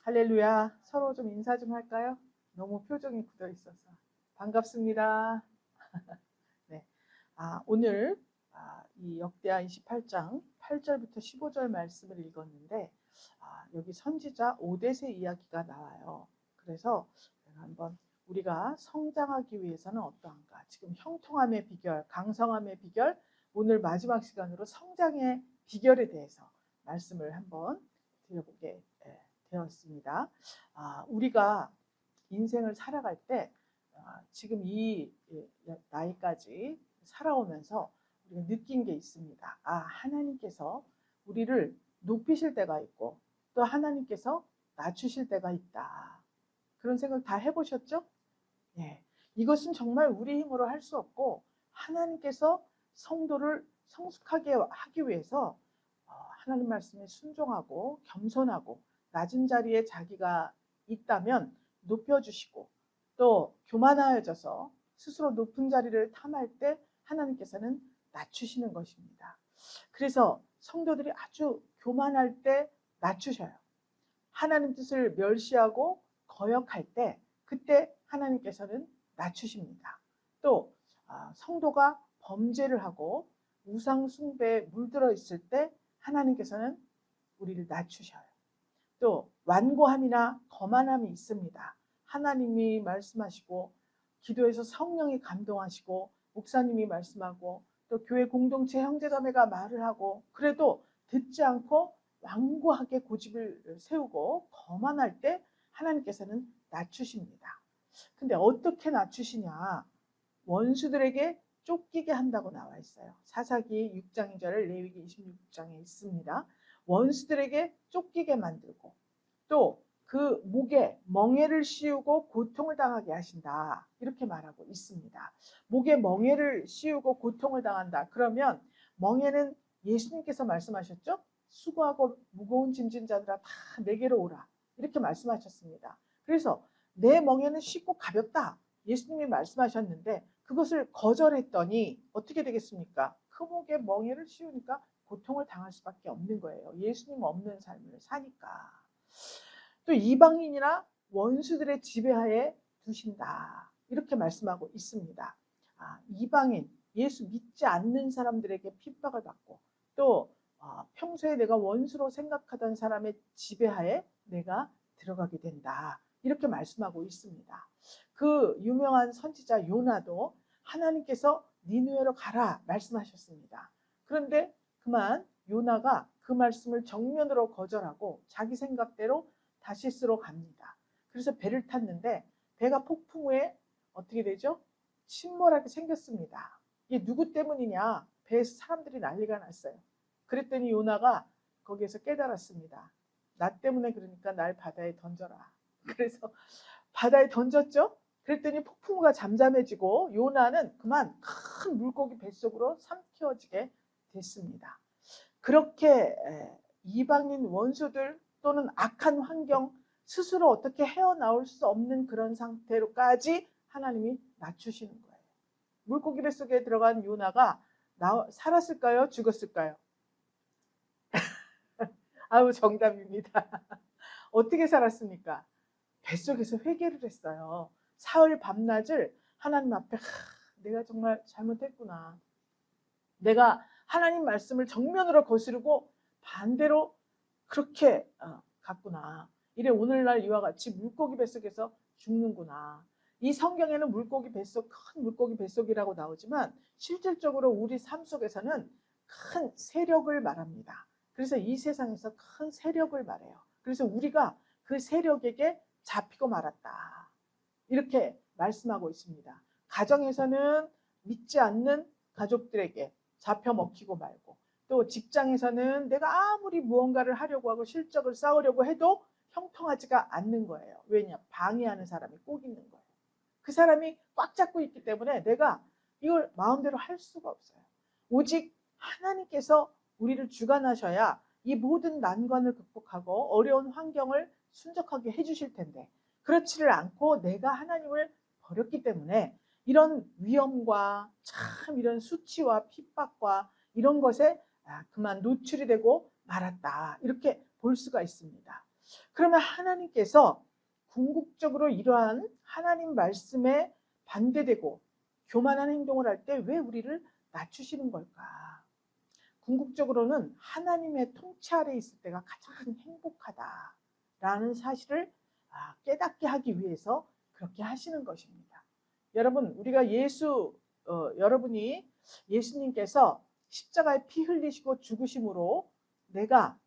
할렐루야. 서로 좀 인사 좀 할까요? 너무 표정이 굳어 있어서. 반갑습니다. 네. 오늘 이 역대하 28장 8절부터 15절 말씀을 읽었는데 여기 선지자 오뎃의 이야기가 나와요. 그래서 제가 한번 우리가 성장하기 위해서는 어떠한가? 지금 형통함의 비결, 강성함의 비결, 오늘 마지막 시간으로 성장의 비결에 대해서 말씀을 한번 드려보게 되었습니다. 우리가 인생을 살아갈 때 지금 이 나이까지 살아오면서 우리가 느낀 게 있습니다. 하나님께서 우리를 높이실 때가 있고 또 하나님께서 낮추실 때가 있다. 그런 생각 다 해보셨죠? 예. 이것은 정말 우리 힘으로 할 수 없고 하나님께서 성도를 성숙하게 하기 위해서 하나님 말씀에 순종하고 겸손하고 낮은 자리에 자기가 있다면 높여주시고 또 교만하여져서 스스로 높은 자리를 탐할 때 하나님께서는 낮추시는 것입니다. 그래서 성도들이 아주 교만할 때 낮추셔요. 하나님 뜻을 멸시하고 거역할 때 그때 하나님께서는 낮추십니다. 또 성도가 범죄를 하고 우상 숭배에 물들어 있을 때 하나님께서는 우리를 낮추셔요. 또 완고함이나 거만함이 있습니다. 하나님이 말씀하시고 기도에서 성령이 감동하시고 목사님이 말씀하고 또 교회 공동체 형제자매가 말을 하고 그래도 듣지 않고 완고하게 고집을 세우고 거만할 때 하나님께서는 낮추십니다. 근데 어떻게 낮추시냐? 원수들에게 쫓기게 한다고 나와 있어요. 사사기 6장 2절을 레위기 26장에 있습니다. 원수들에게 쫓기게 만들고 또 그 목에 멍에를 씌우고 고통을 당하게 하신다. 이렇게 말하고 있습니다. 목에 멍에를 씌우고 고통을 당한다. 그러면 멍에는 예수님께서 말씀하셨죠? 수고하고 무거운 짐진 자들아 다 내게로 오라. 이렇게 말씀하셨습니다. 그래서 내 멍에는 쉽고 가볍다. 예수님이 말씀하셨는데 그것을 거절했더니 어떻게 되겠습니까? 그 목에 멍에를 씌우니까 고통을 당할 수밖에 없는 거예요. 예수님 없는 삶을 사니까. 또 이방인이나 원수들의 지배하에 두신다. 이렇게 말씀하고 있습니다. 이방인, 예수 믿지 않는 사람들에게 핍박을 받고 또 평소에 내가 원수로 생각하던 사람의 지배하에 내가 들어가게 된다. 이렇게 말씀하고 있습니다. 그 유명한 선지자 요나도 하나님께서 니느웨로 가라 말씀하셨습니다. 그런데 그만 요나가 그 말씀을 정면으로 거절하고 자기 생각대로 다시스로 갑니다. 그래서 배를 탔는데 배가 폭풍 후에 어떻게 되죠? 침몰하게 생겼습니다. 이게 누구 때문이냐? 배에서 사람들이 난리가 났어요. 그랬더니 요나가 거기에서 깨달았습니다. 나 때문에 그러니까 날 바다에 던져라. 그래서 바다에 던졌죠. 그랬더니 폭풍우가 잠잠해지고 요나는 그만 큰 물고기 뱃속으로 삼키어지게 됐습니다. 그렇게 이방인 원수들 또는 악한 환경 스스로 어떻게 헤어나올 수 없는 그런 상태로까지 하나님이 낮추시는 거예요. 물고기 뱃속에 들어간 요나가 살았을까요? 죽었을까요? 정답입니다. 어떻게 살았습니까? 뱃속에서 회개를 했어요. 사흘 밤낮을 하나님 앞에 내가 정말 잘못했구나. 내가 하나님 말씀을 정면으로 거스르고 반대로 그렇게 갔구나. 이래 오늘날 이와 같이 물고기 뱃속에서 죽는구나. 이 성경에는 물고기 뱃속, 큰 물고기 뱃속이라고 나오지만 실질적으로 우리 삶 속에서는 큰 세력을 말합니다. 그래서 이 세상에서 큰 세력을 말해요. 그래서 우리가 그 세력에게 잡히고 말았다. 이렇게 말씀하고 있습니다. 가정에서는 믿지 않는 가족들에게 잡혀 먹히고 말고 또 직장에서는 내가 아무리 무언가를 하려고 하고 실적을 쌓으려고 해도 형통하지가 않는 거예요. 왜냐? 방해하는 사람이 꼭 있는 거예요. 그 사람이 꽉 잡고 있기 때문에 내가 이걸 마음대로 할 수가 없어요. 오직 하나님께서 우리를 주관하셔야 이 모든 난관을 극복하고 어려운 환경을 순적하게 해주실 텐데 그렇지를 않고 내가 하나님을 버렸기 때문에 이런 위험과 참 이런 수치와 핍박과 이런 것에 그만 노출이 되고 말았다. 이렇게 볼 수가 있습니다. 그러면 하나님께서 궁극적으로 이러한 하나님 말씀에 반대되고 교만한 행동을 할 때 왜 우리를 낮추시는 걸까? 궁극적으로는 하나님의 통치 아래 있을 때가 가장 행복하다라는 사실을 깨닫게 하기 위해서 그렇게 하시는 것입니다. 여러분, 우리가 여러분이 예수님께서 십자가에 피 흘리시고 죽으심으로 내가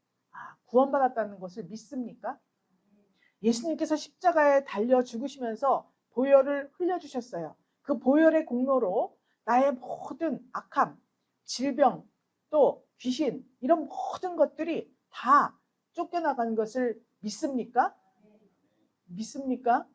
구원받았다는 것을 믿습니까? 예수님께서 십자가에 달려 죽으시면서 보혈을 흘려주셨어요. 그 보혈의 공로로 나의 모든 악함, 질병, 또 귀신, 이런 모든 것들이 다 쫓겨나가는 것을 믿습니까? 믿습니까?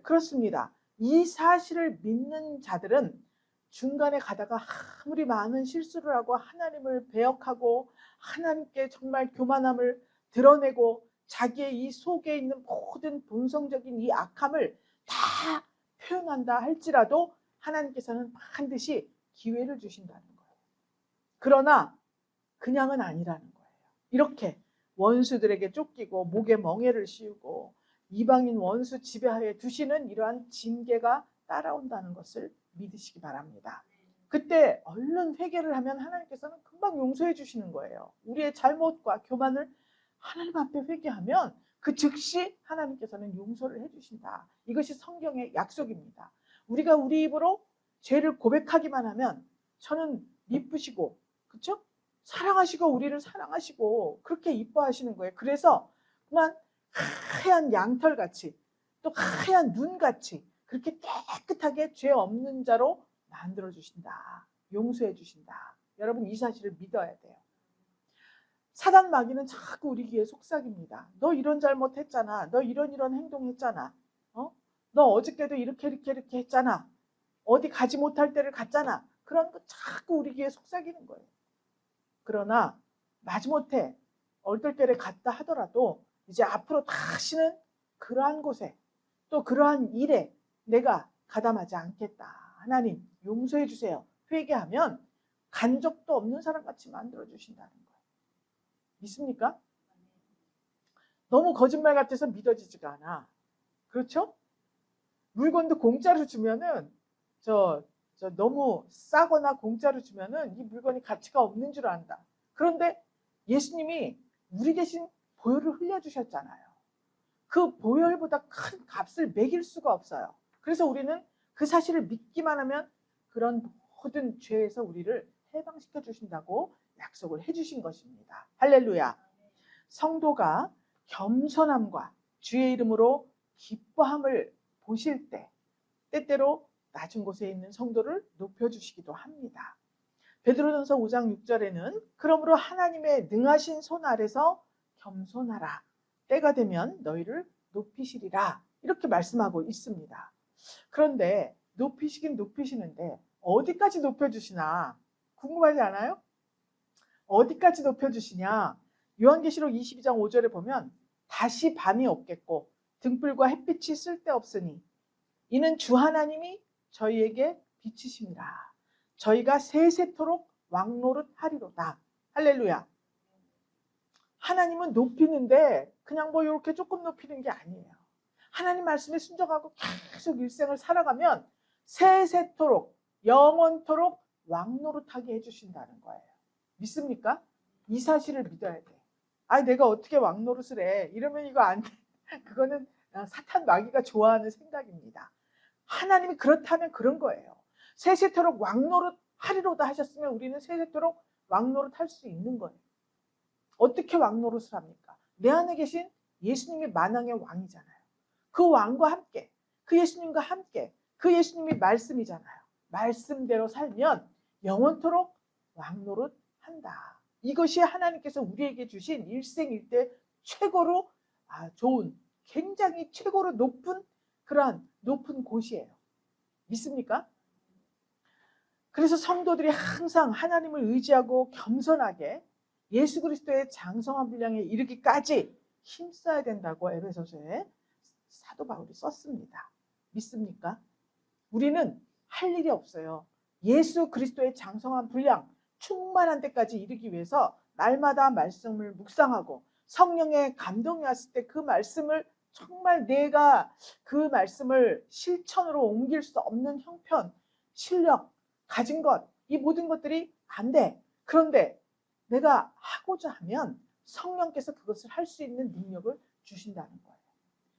그렇습니다. 이 사실을 믿는 자들은 중간에 가다가 아무리 많은 실수를 하고 하나님을 배역하고 하나님께 정말 교만함을 드러내고 자기의 이 속에 있는 모든 본성적인 이 악함을 다 표현한다 할지라도 하나님께서는 반드시 기회를 주신다는 거예요. 그러나 그냥은 아니라는 거예요. 이렇게 원수들에게 쫓기고 목에 멍에를 씌우고 이방인 원수 지배하에 두시는 이러한 징계가 따라온다는 것을 믿으시기 바랍니다. 그때 얼른 회개를 하면 하나님께서는 금방 용서해 주시는 거예요. 우리의 잘못과 교만을 하나님 앞에 회개하면 그 즉시 하나님께서는 용서를 해주신다. 이것이 성경의 약속입니다. 우리가 우리 입으로 죄를 고백하기만 하면 저는 미쁘시고, 그렇죠? 사랑하시고 우리를 사랑하시고 그렇게 이뻐하시는 거예요. 그래서 그만 하얀 양털같이 또 하얀 눈같이 그렇게 깨끗하게 죄 없는 자로 만들어주신다. 용서해 주신다. 여러분, 이 사실을 믿어야 돼요. 사단 마귀는 자꾸 우리 귀에 속삭입니다. 너 이런 잘못했잖아. 너 이런 행동했잖아. 너 어저께도 이렇게 했잖아. 어디 가지 못할 때를 갔잖아. 그런 거 자꾸 우리 귀에 속삭이는 거예요. 그러나 마지못해 얼떨결에 갔다 하더라도 이제 앞으로 다시는 그러한 곳에 또 그러한 일에 내가 가담하지 않겠다. 하나님 용서해 주세요. 회개하면 간 적도 없는 사람같이 만들어주신다는 거예요. 믿습니까? 너무 거짓말 같아서 믿어지지가 않아. 그렇죠? 물건도 공짜로 주면은 너무 싸거나 공짜로 주면은 이 물건이 가치가 없는 줄 안다. 그런데 예수님이 우리 대신 보혈을 흘려주셨잖아요. 그 보혈보다 큰 값을 매길 수가 없어요. 그래서 우리는 그 사실을 믿기만 하면 그런 모든 죄에서 우리를 해방시켜 주신다고 약속을 해주신 것입니다. 할렐루야. 성도가 겸손함과 주의 이름으로 기뻐함을 보실 때 때때로 낮은 곳에 있는 성도를 높여주시기도 합니다. 베드로전서 5장 6절에는 그러므로 하나님의 능하신 손 아래서 겸손하라. 때가 되면 너희를 높이시리라. 이렇게 말씀하고 있습니다. 그런데 높이시긴 높이시는데 어디까지 높여주시나 궁금하지 않아요? 어디까지 높여주시냐? 요한계시록 22장 5절에 보면 다시 밤이 없겠고 등불과 햇빛이 쓸데없으니 이는 주 하나님이 저희에게 빛이십니다. 저희가 세세토록 왕노릇 하리로다. 할렐루야. 하나님은 높이는데 그냥 뭐 이렇게 조금 높이는 게 아니에요. 하나님 말씀에 순종하고 계속 일생을 살아가면 세세토록 영원토록 왕노릇하게 해주신다는 거예요. 믿습니까? 이 사실을 믿어야 돼. 내가 어떻게 왕노릇을 해? 이러면 이거 안 돼. 그거는 사탄 마귀가 좋아하는 생각입니다. 하나님이 그렇다면 그런 거예요. 세세토록 왕노릇 하리로다 하셨으면 우리는 세세토록 왕노릇 할 수 있는 거예요. 어떻게 왕노릇을 합니까? 내 안에 계신 예수님이 만왕의 왕이잖아요. 그 왕과 함께, 그 예수님과 함께, 그 예수님이 말씀이잖아요. 말씀대로 살면 영원토록 왕노릇 한다. 이것이 하나님께서 우리에게 주신 일생일대 최고로 좋은, 굉장히 최고로 높은 그러한 높은 곳이에요. 믿습니까? 그래서 성도들이 항상 하나님을 의지하고 겸손하게 예수 그리스도의 장성한 분량에 이르기까지 힘써야 된다고 에베소서에 사도 바울이 썼습니다. 믿습니까? 우리는 할 일이 없어요. 예수 그리스도의 장성한 분량, 충만한 데까지 이르기 위해서 날마다 말씀을 묵상하고 성령의 감동이 왔을 때 그 말씀을 정말 내가 그 말씀을 실천으로 옮길 수 없는 형편, 실력, 가진 것, 이 모든 것들이 안 돼. 그런데 내가 하고자 하면 성령께서 그것을 할 수 있는 능력을 주신다는 거예요.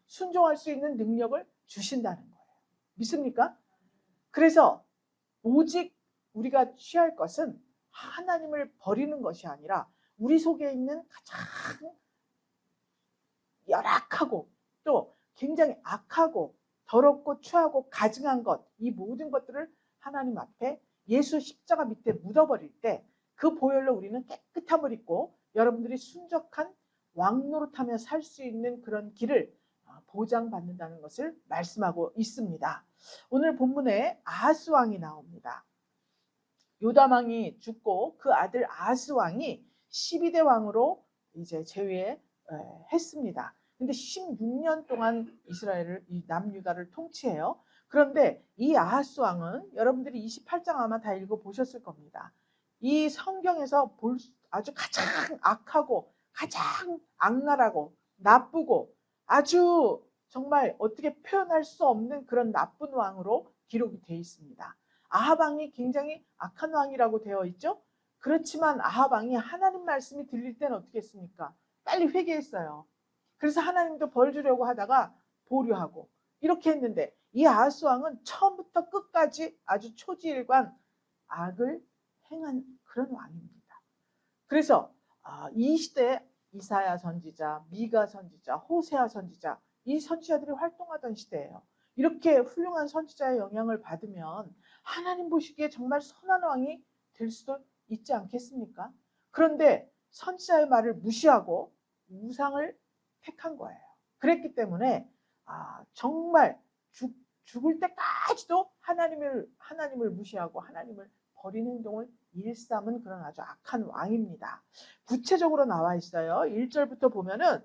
순종할 수 있는 능력을 주신다는 거예요. 믿습니까? 그래서 오직 우리가 취할 것은 하나님을 버리는 것이 아니라 우리 속에 있는 가장 열악하고 또 굉장히 악하고 더럽고 추하고 가증한 것, 이 모든 것들을 하나님 앞에 예수 십자가 밑에 묻어버릴 때 그 보혈로 우리는 깨끗함을 입고 여러분들이 순적한 왕노릇하며 살 수 있는 그런 길을 보장받는다는 것을 말씀하고 있습니다. 오늘 본문에 아하스 왕이 나옵니다. 요담 왕이 죽고 그 아들 아하스 왕이 12대 왕으로 이제 제위했습니다. 근데 16년 동안 이스라엘을, 이 남유다를 통치해요. 그런데 이 아하스 왕은 여러분들이 28장 아마 다 읽어보셨을 겁니다. 이 성경에서 아주 가장 악하고 가장 악랄하고 나쁘고 아주 정말 어떻게 표현할 수 없는 그런 나쁜 왕으로 기록이 되어 있습니다. 아합 왕이 굉장히 악한 왕이라고 되어 있죠. 그렇지만 아합 왕이 하나님 말씀이 들릴 때는 어떻게 했습니까? 빨리 회개했어요. 그래서 하나님도 벌 주려고 하다가 보류하고 이렇게 했는데 이 아하스 왕은 처음부터 끝까지 아주 초지일관 악을 행한 그런 왕입니다. 그래서 이 시대에 이사야 선지자, 미가 선지자, 호세아 선지자, 이 선지자들이 활동하던 시대예요. 이렇게 훌륭한 선지자의 영향을 받으면 하나님 보시기에 정말 선한 왕이 될 수도 있지 않겠습니까? 그런데 선지자의 말을 무시하고 우상을 택한 거예요. 그랬기 때문에 정말 죽을 때까지도 하나님을 무시하고 하나님을 버리는 행동을 일삼은 그런 아주 악한 왕입니다. 구체적으로 나와 있어요. 1절부터 보면은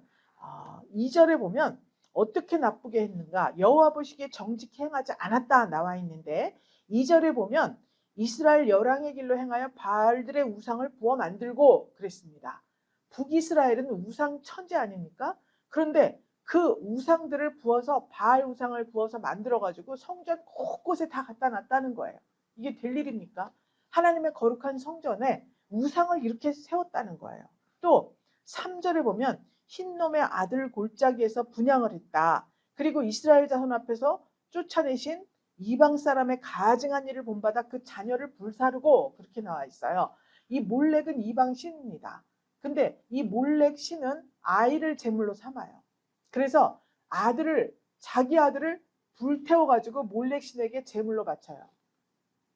2절에 보면 어떻게 나쁘게 했는가? 여호와 보시기에 정직히 행하지 않았다 나와 있는데 2절에 보면 이스라엘 열왕의 길로 행하여 바알들의 우상을 부어 만들고 그랬습니다. 북이스라엘은 우상 천지 아닙니까? 그런데 그 우상들을 부어서 바알 우상을 부어서 만들어가지고 성전 곳곳에 다 갖다 놨다는 거예요. 이게 될 일입니까? 하나님의 거룩한 성전에 우상을 이렇게 세웠다는 거예요. 또 3절에 보면 흰놈의 아들 골짜기에서 분향을 했다. 그리고 이스라엘 자손 앞에서 쫓아내신 이방 사람의 가증한 일을 본받아 그 자녀를 불사르고 그렇게 나와 있어요. 이 몰렉은 이방 신입니다. 근데 이 몰렉 신은 아이를 제물로 삼아요. 그래서 자기 아들을 불태워가지고 몰렉 신에게 제물로 바쳐요.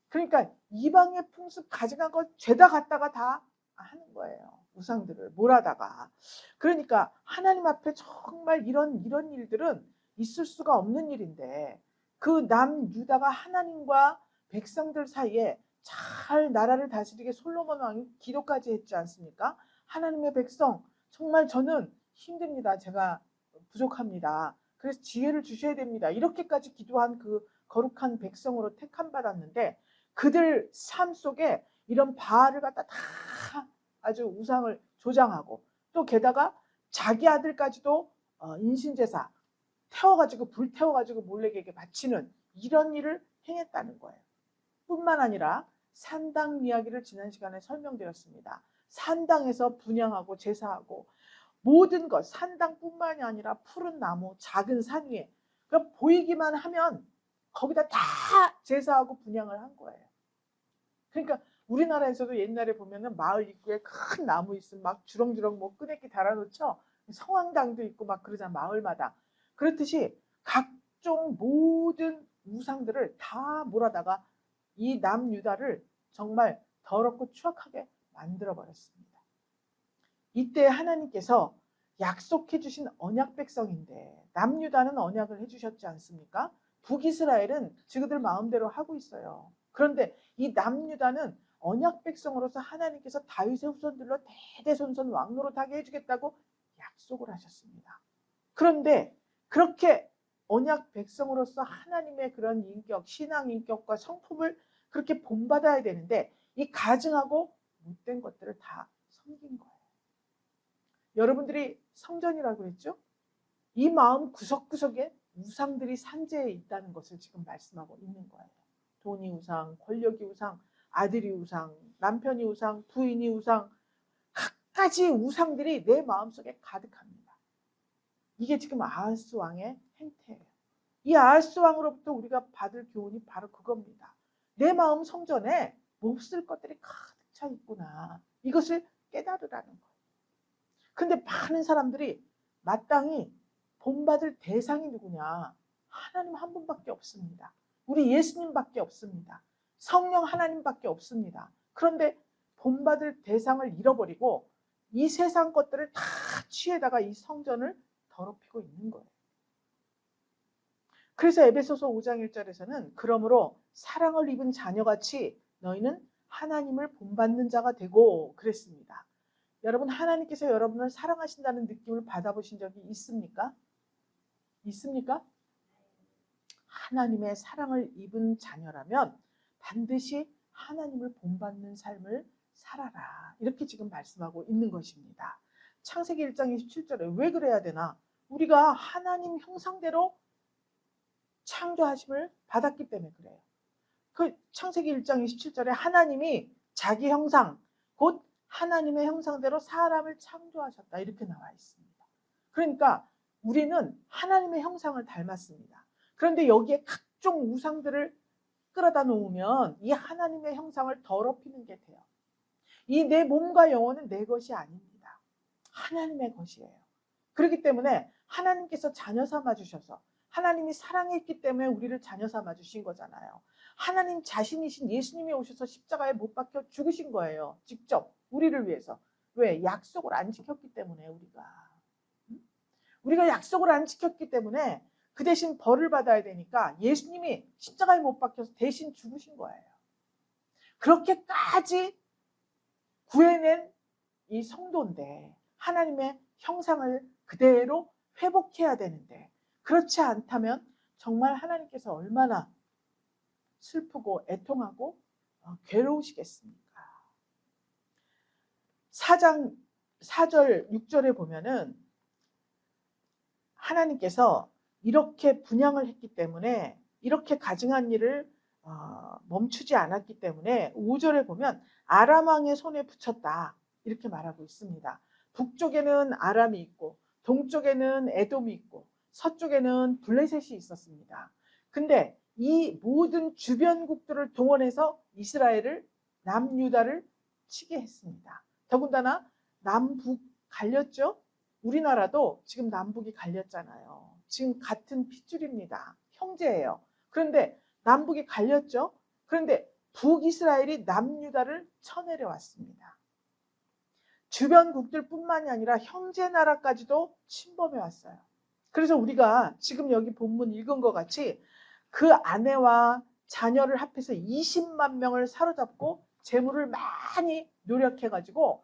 그러니까 이방의 풍습 가증한 거 죄다 갖다가 다 하는 거예요. 우상들을 몰아다가. 그러니까 하나님 앞에 정말 이런 일들은 있을 수가 없는 일인데 그 남유다가 하나님과 백성들 사이에 잘 나라를 다스리게 솔로몬 왕이 기도까지 했지 않습니까? 하나님의 백성 정말 저는 힘듭니다. 제가 부족합니다. 그래서 지혜를 주셔야 됩니다. 이렇게까지 기도한 그 거룩한 백성으로 택함 받았는데 그들 삶 속에 이런 바알을 갖다 다 아주 우상을 조장하고 또 게다가 자기 아들까지도 인신제사 태워가지고 불태워가지고 몰렉에게 바치는 이런 일을 행했다는 거예요. 뿐만 아니라 산당 이야기를 지난 시간에 설명드렸습니다. 산당에서 분향하고 제사하고 모든 것 산당뿐만이 아니라 푸른 나무 작은 산 위에 그러니까 보이기만 하면 거기다 다 제사하고 분향을 한 거예요. 그러니까 우리나라에서도 옛날에 보면은 마을 입구에 큰 나무 있으면 막 주렁주렁 뭐 끄내기 달아놓죠. 성황당도 있고 막 그러잖아 마을마다. 그렇듯이 각종 모든 우상들을 다 몰아다가 이 남유다를 정말 더럽고 추악하게 만들어 버렸습니다. 이때 하나님께서 약속해 주신 언약 백성인데 남유다는 언약을 해주셨지 않습니까? 북이스라엘은 지그들 마음대로 하고 있어요. 그런데 이 남유다는 언약 백성으로서 하나님께서 다윗의 후손들로 대대손손 왕노릇하게 해주겠다고 약속을 하셨습니다. 그런데 그렇게 언약 백성으로서 하나님의 그런 인격, 신앙 인격과 성품을 그렇게 본받아야 되는데 이 가증하고 못된 것들을 다 섬긴 거예요. 여러분들이 성전이라고 그랬죠? 이 마음 구석구석에 우상들이 산재해 있다는 것을 지금 말씀하고 있는 거예요. 돈이 우상, 권력이 우상, 아들이 우상, 남편이 우상, 부인이 우상, 갖가지 우상들이 내 마음속에 가득합니다. 이게 지금 아하스 왕의 행태예요. 이 아하스 왕으로부터 우리가 받을 교훈이 바로 그겁니다. 내 마음 성전에 몹쓸 것들이 가득 차 있구나. 이것을 깨달으라는 거예요. 근데 많은 사람들이 마땅히 본받을 대상이 누구냐? 하나님 한 분밖에 없습니다. 우리 예수님밖에 없습니다. 성령 하나님밖에 없습니다. 그런데 본받을 대상을 잃어버리고 이 세상 것들을 다 취해다가 이 성전을 더럽히고 있는 거예요. 그래서 에베소서 5장 1절에서는 그러므로 사랑을 입은 자녀같이 너희는 하나님을 본받는 자가 되고 그랬습니다. 여러분, 하나님께서 여러분을 사랑하신다는 느낌을 받아보신 적이 있습니까? 있습니까? 하나님의 사랑을 입은 자녀라면 반드시 하나님을 본받는 삶을 살아라. 이렇게 지금 말씀하고 있는 것입니다. 창세기 1장 27절에 왜 그래야 되나? 우리가 하나님 형상대로 창조하심을 받았기 때문에 그래요. 그 창세기 1장 27절에 하나님이 자기 형상, 곧 하나님의 형상대로 사람을 창조하셨다. 이렇게 나와 있습니다. 그러니까 우리는 하나님의 형상을 닮았습니다. 그런데 여기에 각종 우상들을 끌어다 놓으면 이 하나님의 형상을 더럽히는 게 돼요. 이 내 몸과 영혼은 내 것이 아닙니다. 하나님의 것이에요. 그렇기 때문에 하나님께서 자녀 삼아 주셔서 하나님이 사랑했기 때문에 우리를 자녀 삼아 주신 거잖아요. 하나님 자신이신 예수님이 오셔서 십자가에 못 박혀 죽으신 거예요. 직접 우리를 위해서. 왜? 약속을 안 지켰기 때문에 우리가 약속을 안 지켰기 때문에 그 대신 벌을 받아야 되니까 예수님이 십자가에 못 박혀서 대신 죽으신 거예요. 그렇게까지 구해낸 이 성도인데 하나님의 형상을 그대로 회복해야 되는데 그렇지 않다면 정말 하나님께서 얼마나 슬프고 애통하고 괴로우시겠습니까? 4장 4절 6절에 보면은 하나님께서 이렇게 분양을 했기 때문에 이렇게 가증한 일을 멈추지 않았기 때문에 5절에 보면 아람 왕의 손에 붙였다 이렇게 말하고 있습니다. 북쪽에는 아람이 있고 동쪽에는 에돔이 있고 서쪽에는 블레셋이 있었습니다. 근데 이 모든 주변국들을 동원해서 이스라엘을 남유다를 치게 했습니다. 더군다나 남북 갈렸죠? 우리나라도 지금 남북이 갈렸잖아요. 지금 같은 핏줄입니다. 형제예요. 그런데 남북이 갈렸죠? 그런데 북이스라엘이 남유다를 쳐내려왔습니다. 주변국들 뿐만이 아니라 형제 나라까지도 침범해 왔어요. 그래서 우리가 지금 여기 본문 읽은 것 같이 그 아내와 자녀를 합해서 20만 명을 사로잡고 재물을 많이 노력해가지고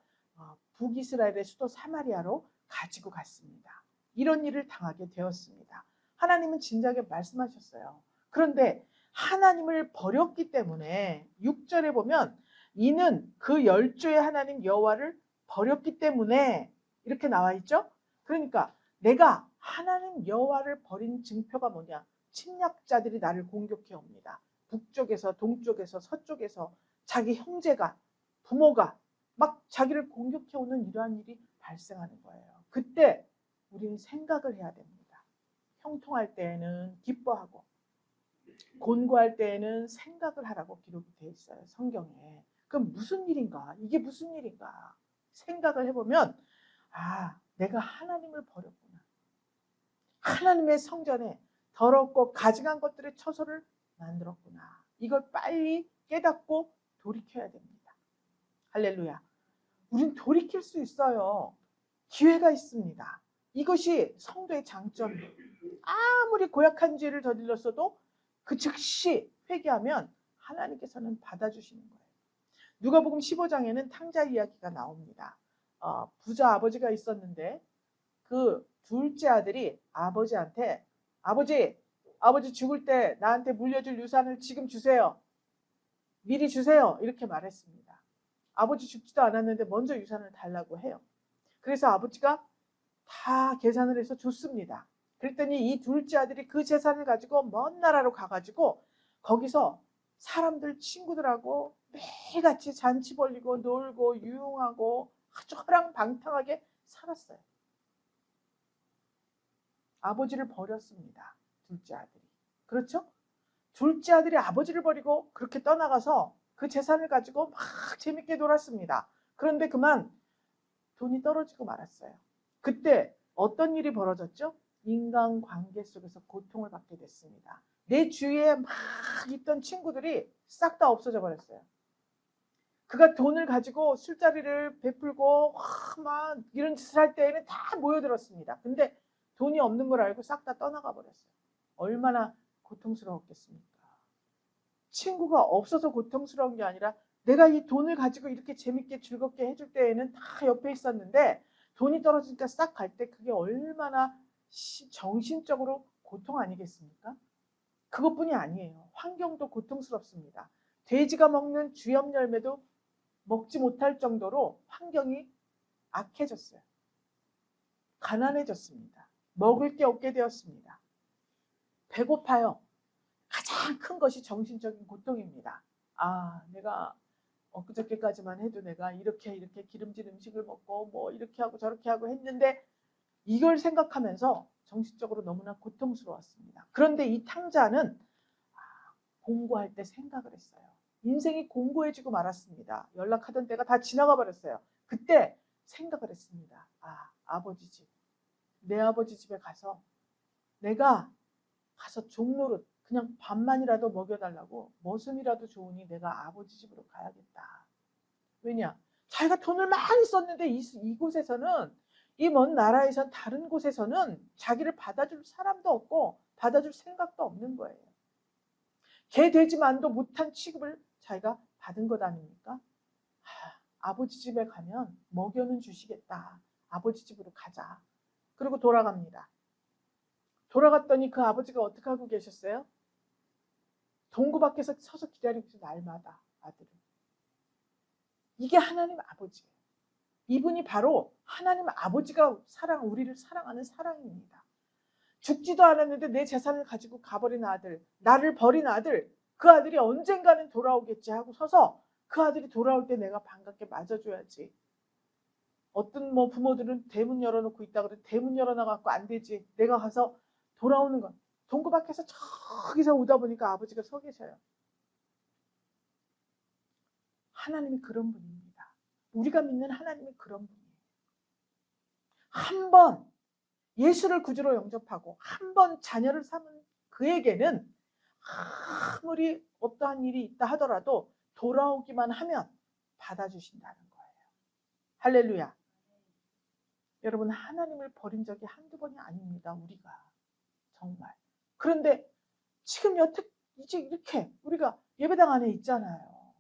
북이스라엘의 수도 사마리아로 가지고 갔습니다. 이런 일을 당하게 되었습니다. 하나님은 진작에 말씀하셨어요. 그런데 하나님을 버렸기 때문에 6절에 보면 이는 그 열조의 하나님 여호와를 버렸기 때문에 이렇게 나와 있죠. 그러니까 내가 하나님 여호와를 버린 증표가 뭐냐? 침략자들이 나를 공격해 옵니다. 북쪽에서 동쪽에서 서쪽에서 자기 형제가 부모가 막 자기를 공격해 오는 이러한 일이 발생하는 거예요. 그때 우리는 생각을 해야 됩니다. 형통할 때에는 기뻐하고 곤고할 때에는 생각을 하라고 기록이 되어 있어요. 성경에. 그럼 무슨 일인가? 이게 무슨 일인가? 생각을 해보면 내가 하나님을 버렸구나. 하나님의 성전에 더럽고 가증한 것들의 처소를 만들었구나. 이걸 빨리 깨닫고 돌이켜야 됩니다. 할렐루야. 우린 돌이킬 수 있어요. 기회가 있습니다. 이것이 성도의 장점이에요. 아무리 고약한 죄를 저질렀어도 그 즉시 회개하면 하나님께서는 받아주시는 거예요. 누가복음 15장에는 탕자 이야기가 나옵니다. 부자 아버지가 있었는데 그 둘째 아들이 아버지한테 아버지 죽을 때 나한테 물려줄 유산을 지금 주세요. 미리 주세요. 이렇게 말했습니다. 아버지 죽지도 않았는데 먼저 유산을 달라고 해요. 그래서 아버지가 다 계산을 해서 줬습니다. 그랬더니 이 둘째 아들이 그 재산을 가지고 먼 나라로 가가지고 거기서 사람들 친구들하고 매일같이 잔치 벌리고 놀고 유흥하고 아주 허랑방탕하게 살았어요. 아버지를 버렸습니다. 둘째 아들이. 그렇죠? 둘째 아들이 아버지를 버리고 그렇게 떠나가서 그 재산을 가지고 막 재밌게 놀았습니다. 그런데 그만 돈이 떨어지고 말았어요. 그때 어떤 일이 벌어졌죠? 인간관계 속에서 고통을 받게 됐습니다. 내 주위에 막 있던 친구들이 싹 다 없어져 버렸어요. 그가 돈을 가지고 술자리를 베풀고 막 이런 짓을 할 때에는 다 모여들었습니다. 근데 돈이 없는 걸 알고 싹 다 떠나가 버렸어요. 얼마나 고통스러웠겠습니까? 친구가 없어서 고통스러운 게 아니라 내가 이 돈을 가지고 이렇게 재밌게 즐겁게 해줄 때에는 다 옆에 있었는데 돈이 떨어지니까 싹 갈 때 그게 얼마나 정신적으로 고통 아니겠습니까? 그것뿐이 아니에요. 환경도 고통스럽습니다. 돼지가 먹는 주엽 열매도 먹지 못할 정도로 환경이 악해졌어요. 가난해졌습니다. 먹을 게 없게 되었습니다. 배고파요. 가장 큰 것이 정신적인 고통입니다. 내가 엊그저께까지만 해도 내가 이렇게 기름진 음식을 먹고 뭐 이렇게 하고 저렇게 하고 했는데 이걸 생각하면서 정신적으로 너무나 고통스러웠습니다. 그런데 이 탕자는 공고할 때 생각을 했어요. 인생이 공고해지고 말았습니다. 연락하던 때가 다 지나가 버렸어요. 그때 생각을 했습니다. 아버지 집. 내 아버지 집에 가서 내가 가서 종노릇 그냥 밥만이라도 먹여달라고 머슴이라도 좋으니 내가 아버지 집으로 가야겠다. 왜냐? 자기가 돈을 많이 썼는데 이곳에서는 이 먼 나라에선 다른 곳에서는 자기를 받아줄 사람도 없고 받아줄 생각도 없는 거예요. 개 돼지만도 못한 취급을 자기가 받은 것 아닙니까? 아버지 집에 가면 먹여는 주시겠다. 아버지 집으로 가자. 그리고 돌아갑니다. 돌아갔더니 그 아버지가 어떻게 하고 계셨어요? 동구 밖에서 서서 기다리고 있어 날마다 아들을. 이게 하나님 아버지예요. 이분이 바로 하나님 아버지가 우리를 사랑하는 사랑입니다. 죽지도 않았는데 내 재산을 가지고 가버린 아들, 나를 버린 아들, 그 아들이 언젠가는 돌아오겠지 하고 서서 그 아들이 돌아올 때 내가 반갑게 맞아줘야지. 어떤 부모들은 대문 열어놓고 있다 그래 대문 열어놔갖고 안 되지. 내가 가서 돌아오는 건 동구 밖에서 저기서 오다 보니까 아버지가 서 계셔요. 하나님이 그런 분입니다. 우리가 믿는 하나님이 그런 분이에요. 한 번 예수를 구주로 영접하고 한 번 자녀를 삼은 그에게는 아무리 어떠한 일이 있다 하더라도 돌아오기만 하면 받아주신다는 거예요. 할렐루야. 여러분 하나님을 버린 적이 한두 번이 아닙니다. 우리가 정말. 그런데 지금 여태 이제 이렇게 우리가 예배당 안에 있잖아요.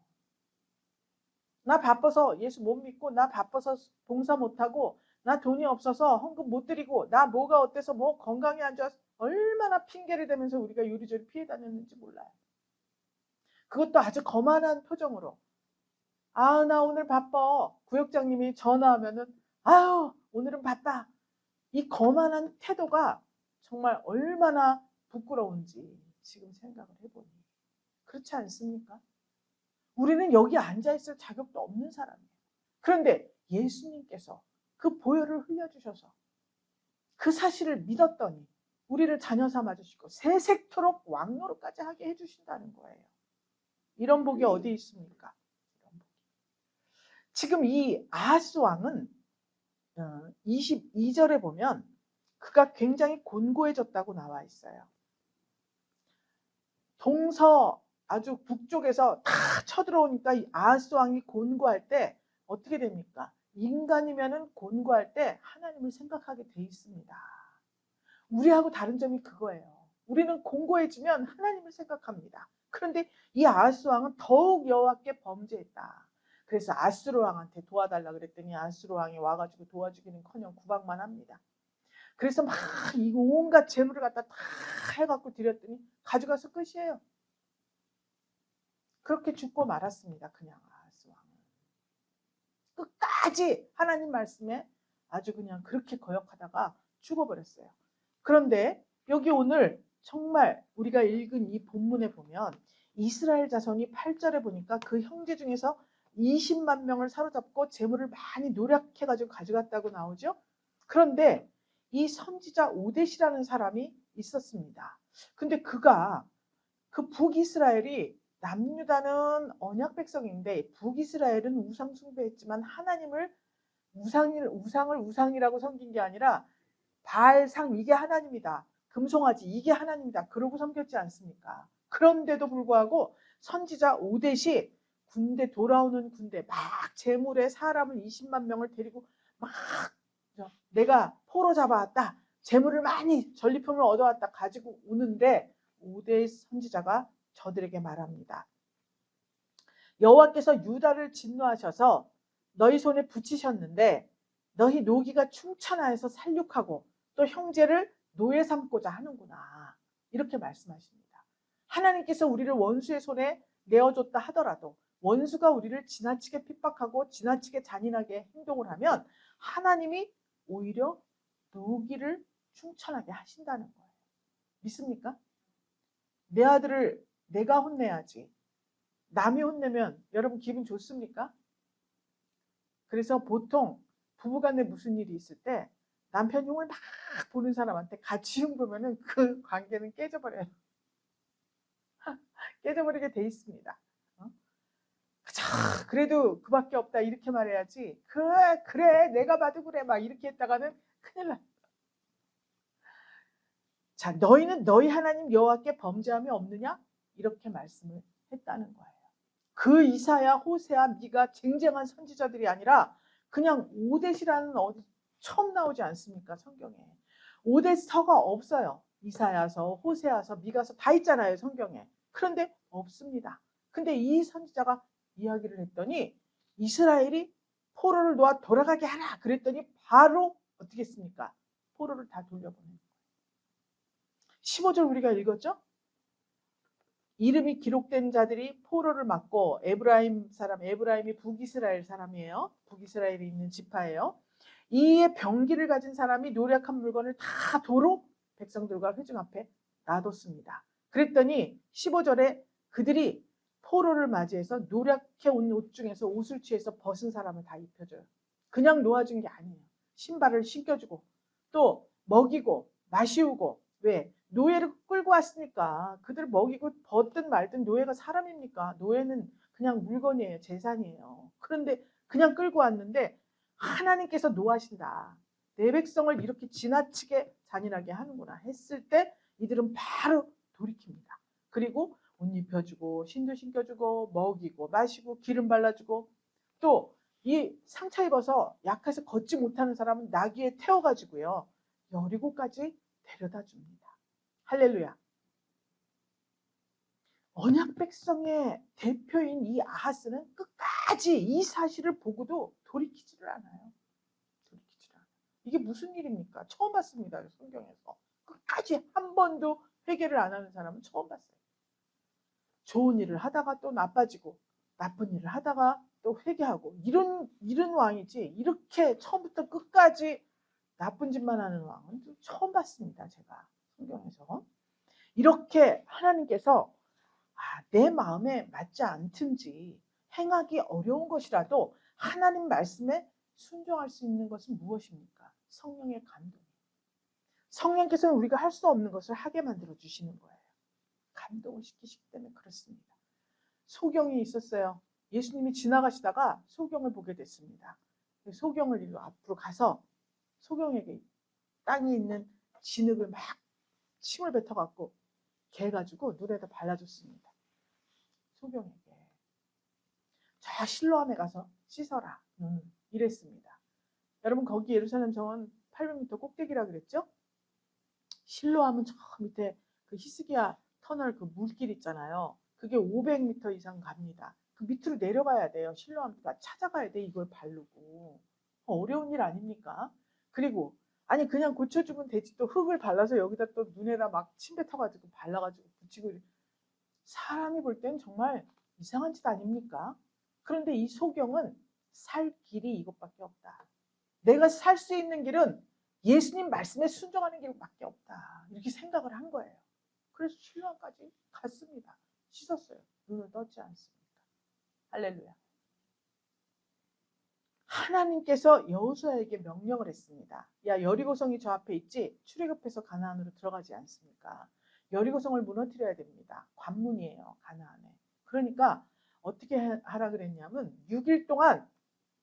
나 바빠서 예수 못 믿고 나 바빠서 봉사 못하고 나 돈이 없어서 헌금 못 드리고 나 뭐가 어때서 뭐 건강이 안 좋아서 얼마나 핑계를 대면서 우리가 요리조리 피해 다녔는지 몰라요. 그것도 아주 거만한 표정으로 나 오늘 바빠. 구역장님이 전화하면은 오늘은 바빠. 이 거만한 태도가 정말 얼마나 부끄러운지 지금 생각을 해보니 그렇지 않습니까? 우리는 여기 앉아있을 자격도 없는 사람이에요. 그런데 예수님께서 그 보혈을 흘려주셔서 그 사실을 믿었더니 우리를 자녀 삼아주시고 세색토록 왕노릇까지 하게 해주신다는 거예요. 이런 복이 어디 있습니까? 지금 이 아하스 왕은 22절에 보면 그가 굉장히 곤고해졌다고 나와 있어요. 동서 아주 북쪽에서 다 쳐들어오니까 이 아하스 왕이 곤고할 때 어떻게 됩니까? 인간이면은 곤고할 때 하나님을 생각하게 돼 있습니다. 우리하고 다른 점이 그거예요. 우리는 곤고해지면 하나님을 생각합니다. 그런데 이 아하스 왕은 더욱 여호와께 범죄했다. 그래서 아수르 왕한테 도와달라 그랬더니 아수르 왕이 와가지고 도와주기는커녕 구박만 합니다. 그래서 막 이 온갖 재물을 갖다 다 해갖고 드렸더니 가져가서 끝이에요. 그렇게 죽고 말았습니다. 그냥 아하스 왕은 끝까지 하나님 말씀에 아주 그냥 그렇게 거역하다가 죽어버렸어요. 그런데 여기 오늘 정말 우리가 읽은 이 본문에 보면 이스라엘 자손이 8절에 보니까 그 형제 중에서 20만 명을 사로잡고 재물을 많이 노력해가지고 가져갔다고 나오죠. 그런데 이 선지자 오뎃이라는 사람이 있었습니다. 근데 그가 그 북이스라엘이 남유다는 언약 백성인데 북이스라엘은 우상 숭배했지만 하나님을 우상을 우상이라고 섬긴 게 아니라 바알상 이게 하나님이다. 금송아지 이게 하나님이다. 그러고 섬겼지 않습니까? 그런데도 불구하고 선지자 오뎃이 군대 돌아오는 군대 막 재물에 사람을 20만 명을 데리고 막 내가 포로 잡아왔다. 재물을 많이 전리품을 얻어왔다 가지고 오는데 오뎃 선지자가 저들에게 말합니다. 여호와께서 유다를 진노하셔서 너희 손에 붙이셨는데 너희 노기가 충천하여서 살육하고 또 형제를 노예 삼고자 하는구나. 이렇게 말씀하십니다. 하나님께서 우리를 원수의 손에 내어줬다 하더라도 원수가 우리를 지나치게 핍박하고 지나치게 잔인하게 행동을 하면 하나님이 오히려 노기를 충천하게 하신다는 거예요. 믿습니까? 내 아들을 내가 혼내야지. 남이 혼내면 여러분 기분 좋습니까? 그래서 보통 부부간에 무슨 일이 있을 때 남편 흉을 막 보는 사람한테 같이 흉 보면은 그 관계는 깨져버려요. 깨져버리게 돼 있습니다. 그래도 그밖에 없다 이렇게 말해야지. 그래 내가 봐도 그래 막 이렇게 했다가는 큰일 나. 자, 너희는 너희 하나님 여호와께 범죄함이 없느냐? 이렇게 말씀을 했다는 거예요. 그 이사야, 호세아, 미가 쟁쟁한 선지자들이 아니라 그냥 오뎃이라는 어디 처음 나오지 않습니까? 성경에. 오뎃서가 없어요. 이사야서, 호세아서, 미가서 다 있잖아요. 성경에. 그런데 없습니다. 근데 이 선지자가 이야기를 했더니 이스라엘이 포로를 놓아 돌아가게 하라 그랬더니 바로 어떻게 했습니까? 포로를 다 돌려보내는 거예요. 15절 우리가 읽었죠? 이름이 기록된 자들이 포로를 맞고 에브라임이 북이스라엘 사람이에요. 북이스라엘에 있는 지파예요. 이에 병기를 가진 사람이 노력한 물건을 다 도로 백성들과 회중 앞에 놔뒀습니다. 그랬더니 15절에 그들이 포로를 맞이해서 노력해 온 옷 중에서 옷을 취해서 벗은 사람을 다 입혀줘요. 그냥 놓아준 게 아니에요. 신발을 신겨주고 또 먹이고 마시우고 왜? 노예를 끌고 왔으니까 그들 먹이고 벗든 말든 노예가 사람입니까? 노예는 그냥 물건이에요. 재산이에요. 그런데 그냥 끌고 왔는데 하나님께서 노하신다. 내 백성을 이렇게 지나치게 잔인하게 하는구나 했을 때 이들은 바로 돌이킵니다. 그리고 옷 입혀주고 신도 신겨주고 먹이고 마시고 기름 발라주고 또 이 상처 입어서 약해서 걷지 못하는 사람은 나귀에 태워가지고요. 여리고까지 데려다 줍니다. 할렐루야. 언약 백성의 대표인 이 아하스는 끝까지 이 사실을 보고도 돌이키지를 않아요. 돌이키지를 않아요. 이게 무슨 일입니까? 처음 봤습니다. 성경에서. 끝까지 한 번도 회개를 안 하는 사람은 처음 봤어요. 좋은 일을 하다가 또 나빠지고 나쁜 일을 하다가 또 회개하고 이런 왕이지 이렇게 처음부터 끝까지 나쁜 짓만 하는 왕은 처음 봤습니다. 제가 성경에서. 이렇게 하나님께서 내 마음에 맞지 않든지 행하기 어려운 것이라도 하나님 말씀에 순종할 수 있는 것은 무엇입니까? 성령의 감동. 성령께서는 우리가 할 수 없는 것을 하게 만들어 주시는 거예요. 감동을 시키시기 때문에 그렇습니다. 소경이 있었어요. 예수님이 지나가시다가 소경을 보게 됐습니다. 소경을 이리로 앞으로 가서 소경에게 땅에 있는 진흙을 막 침을 뱉어갖고 개 가지고 눈에다 발라줬습니다. 소경에게. 저 실로암에 가서 씻어라. 이랬습니다. 여러분 거기 예루살렘 정원 800m 꼭대기라 그랬죠? 실로암은 저 밑에 그 히스기야 터널 그 물길 있잖아요. 그게 500m 이상 갑니다. 그 밑으로 내려가야 돼요. 실로암가 찾아가야 돼. 이걸 바르고. 어려운 일 아닙니까? 그리고 아니 그냥 고쳐주면 되지 또 흙을 발라서 여기다 또 눈에다 막 침 뱉어가지고 발라가지고 붙이고 사람이 볼 땐 정말 이상한 짓 아닙니까? 그런데 이 소경은 살 길이 이것밖에 없다. 내가 살 수 있는 길은 예수님 말씀에 순종하는 길밖에 없다. 이렇게 생각을 한 거예요. 그래서 실로암까지 갔습니다. 씻었어요. 눈을 떴지 않습니까? 할렐루야. 하나님께서 여호수아에게 명령을 했습니다. 야, 여리고성이 저 앞에 있지? 출애굽해서 가나안으로 들어가지 않습니까? 여리고성을 무너뜨려야 됩니다. 관문이에요, 가나안에. 그러니까 어떻게 하라 그랬냐면 6일 동안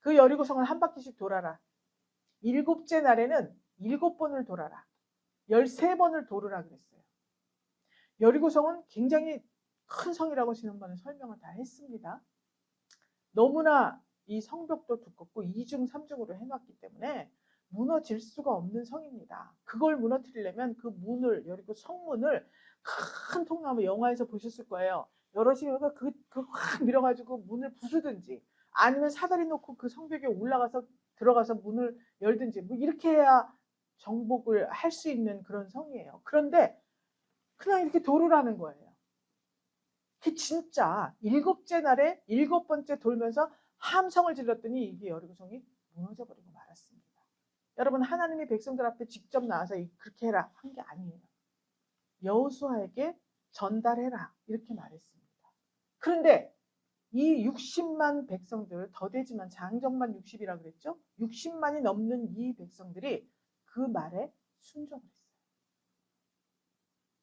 그 여리고성을 한 바퀴씩 돌아라. 7째 날에는 7번을 돌아라. 13번을 돌으라 그랬어요. 여리고성은 굉장히 큰 성이라고 지난번에 설명을 다 했습니다. 너무나 이 성벽도 두껍고 2중, 3중으로 해놨기 때문에 무너질 수가 없는 성입니다. 그걸 무너뜨리려면 그 문을, 여리고 성문을 큰 통나무, 영화에서 보셨을 거예요. 여러시면 그거 확 밀어가지고 문을 부수든지 아니면 사다리 놓고 그 성벽에 올라가서 들어가서 문을 열든지 뭐 이렇게 해야 정복을 할 수 있는 그런 성이에요. 그런데 그냥 이렇게 도르라는 거예요. 그 진짜 7째 날에 7번째 돌면서 함성을 질렀더니 이게 여리고성이 무너져 버리고 말았습니다. 여러분, 하나님이 백성들 앞에 직접 나와서 그렇게 해라 한 게 아니에요. 여호수아에게 전달해라 이렇게 말했습니다. 그런데 이 60만 백성들, 더 되지만 장정만 60이라 그랬죠? 60만이 넘는 이 백성들이 그 말에 순종을 했어요.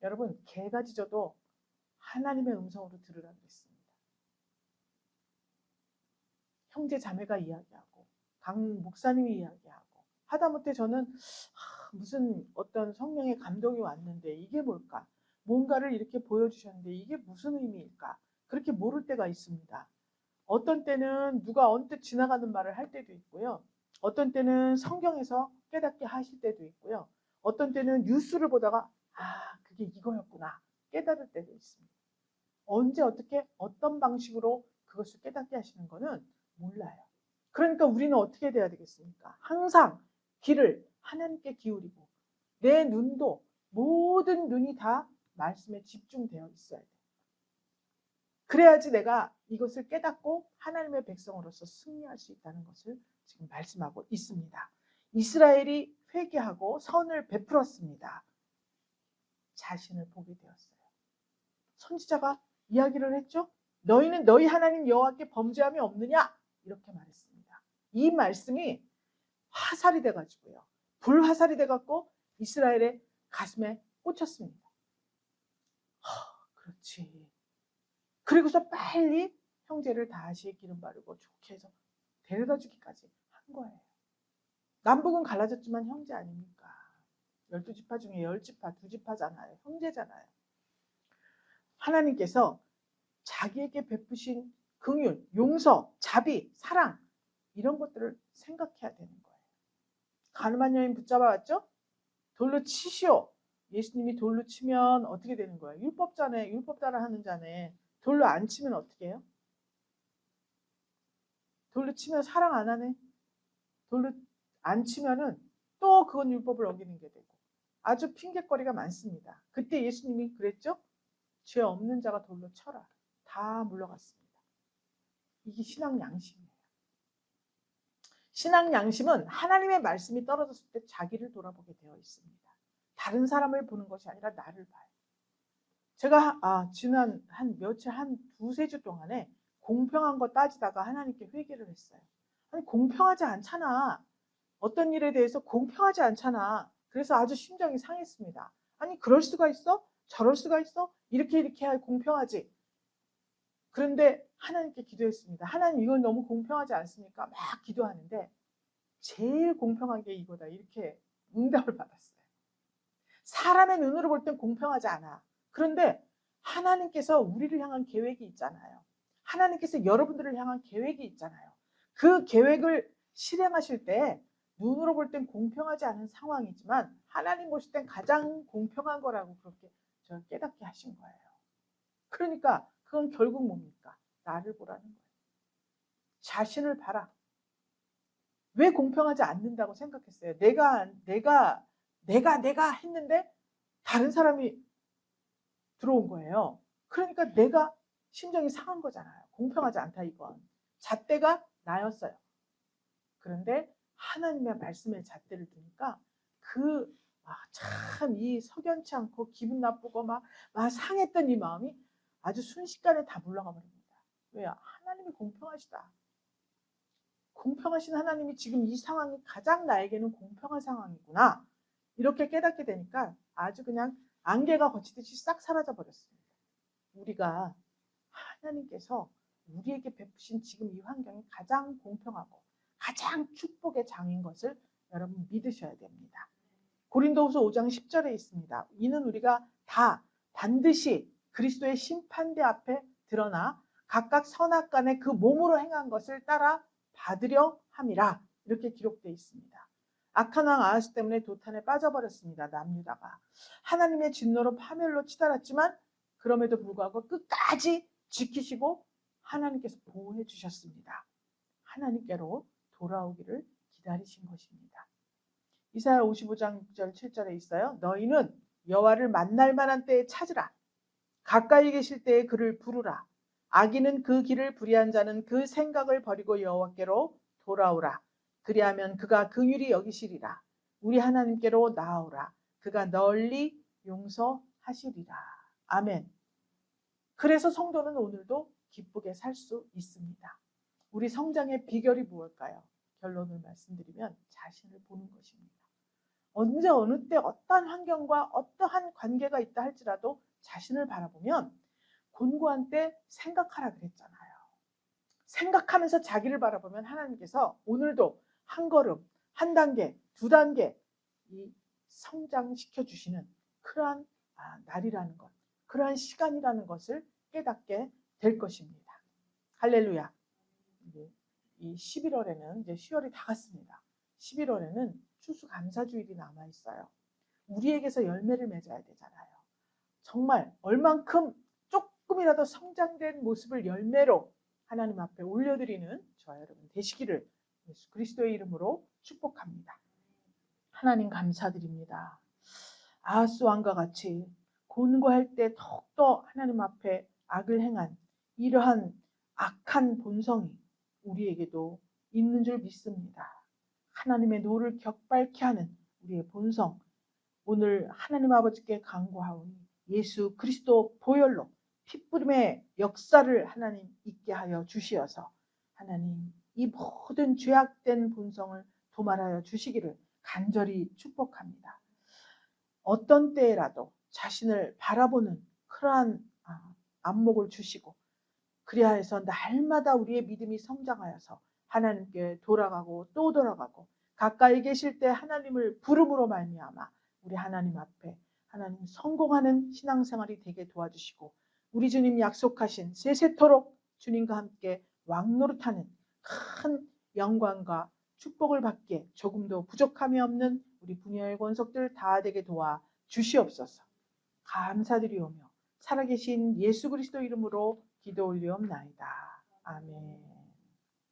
여러분, 개가 짖어도 하나님의 음성으로 들으라고 했습니다. 형제 자매가 이야기하고 강 목사님이 이야기하고 하다못해 저는 무슨 어떤 성령의 감동이 왔는데 이게 뭘까? 뭔가를 이렇게 보여주셨는데 이게 무슨 의미일까? 그렇게 모를 때가 있습니다. 어떤 때는 누가 언뜻 지나가는 말을 할 때도 있고요. 어떤 때는 성경에서 깨닫게 하실 때도 있고요. 어떤 때는 뉴스를 보다가 그게 이거였구나 깨달을 때도 있습니다. 언제 어떻게 어떤 방식으로 그것을 깨닫게 하시는 거는 몰라요. 그러니까 우리는 어떻게 돼야 되겠습니까? 항상 귀를 하나님께 기울이고 내 눈도 모든 눈이 다 말씀에 집중되어 있어야 돼요. 그래야지 내가 이것을 깨닫고 하나님의 백성으로서 승리할 수 있다는 것을 지금 말씀하고 있습니다. 이스라엘이 회개하고 선을 베풀었습니다. 자신을 보게 되었어요. 선지자가 이야기를 했죠. 너희는 너희 하나님 여호와께 범죄함이 없느냐? 이렇게 말했습니다. 이 말씀이 화살이 돼가지고요. 불화살이 돼갖고 이스라엘의 가슴에 꽂혔습니다. 그렇지. 그리고서 빨리 형제를 다시 기름 바르고 좋게 해서 데려다 주기까지 한 거예요. 남북은 갈라졌지만 형제 아닙니까? 12지파 중에 10지파, 2지파잖아요. 형제잖아요. 하나님께서 자기에게 베푸신 긍휼, 용서, 자비, 사랑 이런 것들을 생각해야 되는 거예요. 가늠한 여인 붙잡아왔죠? 돌로 치시오. 예수님이 돌로 치면 어떻게 되는 거예요? 율법자네, 율법 따라하는 자네. 돌로 안 치면 어떻게 해요? 돌로 치면 사랑 안 하네. 돌로 안 치면은 또 그건 율법을 어기는 게 되고 아주 핑계거리가 많습니다. 그때 예수님이 그랬죠? 죄 없는 자가 돌로 쳐라. 다 물러갔습니다. 이게 신앙 양심이에요. 신앙 양심은 하나님의 말씀이 떨어졌을 때 자기를 돌아보게 되어 있습니다. 다른 사람을 보는 것이 아니라 나를 봐요. 제가 지난 한 두세 주 동안에 공평한 거 따지다가 하나님께 회개를 했어요. 아니 공평하지 않잖아. 어떤 일에 대해서 공평하지 않잖아. 그래서 아주 심정이 상했습니다. 아니 그럴 수가 있어? 저럴 수가 있어? 이렇게 해야 공평하지. 그런데 하나님께 기도했습니다. 하나님 이건 너무 공평하지 않습니까? 막 기도하는데 제일 공평한 게 이거다. 이렇게 응답을 받았어요. 사람의 눈으로 볼 땐 공평하지 않아. 그런데 하나님께서 우리를 향한 계획이 있잖아요. 하나님께서 여러분들을 향한 계획이 있잖아요. 그 계획을 실행하실 때 눈으로 볼 땐 공평하지 않은 상황이지만 하나님 보실 땐 가장 공평한 거라고 그렇게 저를 깨닫게 하신 거예요. 그러니까 그건 결국 뭡니까? 나를 보라는 거예요. 자신을 봐라. 왜 공평하지 않는다고 생각했어요? 내가 했는데 다른 사람이 들어온 거예요. 그러니까 내가 심정이 상한 거잖아요. 공평하지 않다 이건. 잣대가 나였어요. 그런데 하나님의 말씀에 잣대를 두니까 참 이 석연치 않고 기분 나쁘고 막 상했던 이 마음이 아주 순식간에 다 물러가 버립니다. 왜요? 하나님이 공평하시다. 공평하신 하나님이 지금 이 상황이 가장 나에게는 공평한 상황이구나. 이렇게 깨닫게 되니까 아주 그냥 안개가 거치듯이 싹 사라져 버렸습니다. 우리가 하나님께서 우리에게 베푸신 지금 이 환경이 가장 공평하고 가장 축복의 장인 것을 여러분 믿으셔야 됩니다. 고린도후서 5장 10절에 있습니다. 이는 우리가 다 반드시 그리스도의 심판대 앞에 드러나 각각 선악간에 그 몸으로 행한 것을 따라 받으려 함이라. 이렇게 기록되어 있습니다. 악한 왕 아하스 때문에 도탄에 빠져버렸습니다. 남유다가. 하나님의 진노로 파멸로 치달았지만 그럼에도 불구하고 끝까지 지키시고 하나님께서 보호해 주셨습니다. 하나님께로 돌아오기를 기다리신 것입니다. 이사야 55장 6절 7절에 있어요. 너희는 여호와를 만날 만한 때에 찾으라. 가까이 계실 때에 그를 부르라. 악인은 그 길을 불의한 자는 그 생각을 버리고 여호와께로 돌아오라. 그리하면 그가 긍휼히 여기시리라. 우리 하나님께로 나아오라. 그가 널리 용서하시리라. 아멘. 그래서 성도는 오늘도 기쁘게 살 수 있습니다. 우리 성장의 비결이 무엇일까요? 결론을 말씀드리면 자신을 보는 것입니다. 언제 어느 때 어떠한 환경과 어떠한 관계가 있다 할지라도 자신을 바라보면 곤고한 때 생각하라 그랬잖아요. 생각하면서 자기를 바라보면 하나님께서 오늘도 한 걸음, 한 단계, 두 단계 이 성장시켜 주시는 그러한 날이라는 것, 그러한 시간이라는 것을 깨닫게 될 것입니다. 할렐루야. 이 11월에는 이제 10월이 다 갔습니다. 11월에는 추수감사주일이 남아있어요. 우리에게서 열매를 맺어야 되잖아요. 정말 얼만큼 조금이라도 성장된 모습을 열매로 하나님 앞에 올려드리는 저와 여러분 되시기를 예수 그리스도의 이름으로 축복합니다. 하나님 감사드립니다. 아하스 왕과 같이 곤고할 때 더욱더 하나님 앞에 악을 행한 이러한 악한 본성이 우리에게도 있는 줄 믿습니다. 하나님의 노를 격발케 하는 우리의 본성, 오늘 하나님 아버지께 간구하오니 예수 그리스도 보혈로 핏부림의 역사를 하나님 있게 하여 주시어서 하나님 이 모든 죄악된 본성을 도말하여 주시기를 간절히 축복합니다. 어떤 때라도 자신을 바라보는 그러한 안목을 주시고 그리하여서 날마다 우리의 믿음이 성장하여서 하나님께 돌아가고 또 돌아가고 가까이 계실 때 하나님을 부름으로 말미암아 우리 하나님 앞에 하나님 성공하는 신앙생활이 되게 도와주시고 우리 주님 약속하신 세세토록 주님과 함께 왕노릇하는 큰 영광과 축복을 받기에 조금도 부족함이 없는 우리 분야의 권속들 다 되게 도와 주시옵소서. 감사드리오며 살아계신 예수 그리스도 이름으로 기도 올리옵나이다. 아멘.